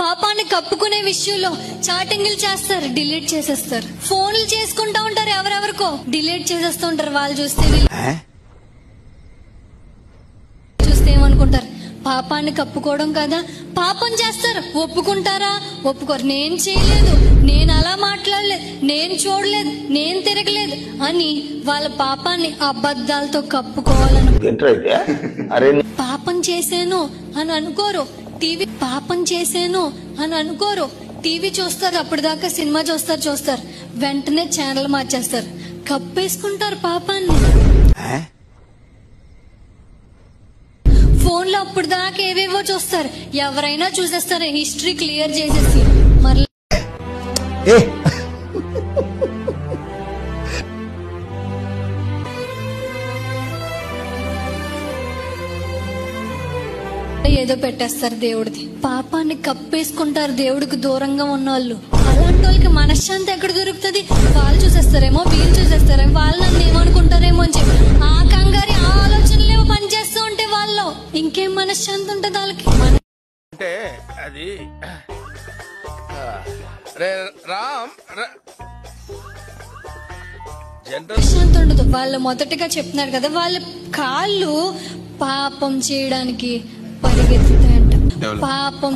పాపాన్ని కప్పుకునే విషయంలో చాటింగ్లు చేస్తారు, డిలీట్ చేసేస్తారు. ఫోన్లు చేసుకుంటా ఉంటారు, ఎవరెవరికో డిలీట్ చేసేస్తూ ఉంటారు. వాళ్ళు చూస్తే ఏమనుకుంటారు, పాపాన్ని కప్పుకోవడం కదా. పాపం చేస్తారు, ఒప్పుకుంటారా? ఒప్పుకోరు. నేను చేయలేదు, నేను అలా మాట్లాడలేదు, నేను చూడలేదు, నేను తిరగలేదు అని వాళ్ళ పాపాన్ని అబద్ధాలతో కప్పుకోవాలను. పాపం చేశాను అని అనుకోరు. పాపం చేశాను అని అనుకోరు. టీవీ చూస్తారు, అప్పటిదాకా సినిమా చూస్తారు, వెంటనే ఛానల్ మార్చేస్తారు, కప్పేసుకుంటారు పాపాన్ని. ఫోన్ లో అప్పుడు దాకా ఏవేవో చూస్తారు, ఎవరైనా చూసేస్తారు, హిస్టరీ క్లియర్ చేసేసి మరలా ఏదో పెట్టేస్తారు దేవుడిది. పాపాన్ని కప్పేసుకుంటారు దేవుడికి దూరంగా ఉన్న వాళ్ళు. అలాంటి వాళ్ళకి మనశ్శాంతి ఎక్కడ దొరుకుతుంది? వాళ్ళు చూసేస్తారేమో, వీళ్ళు చూసేస్తారేమో, వాళ్ళు నన్ను ఏమనుకుంటారేమో అని చెప్పి ఆ కంగారి ఆ ఆలోచనలేమో పనిచేస్తూ ఉంటే వాళ్ళు ఇంకేం మనశ్శాంతి ఉంటుంది వాళ్ళకి? అంటే అది మనశ్శాంతి ఉండదు. వాళ్ళు మొదటగా చెప్తున్నారు కదా, వాళ్ళ కాళ్ళు పాపం చేయడానికి పరిగెత్తుతాయంట. పాపం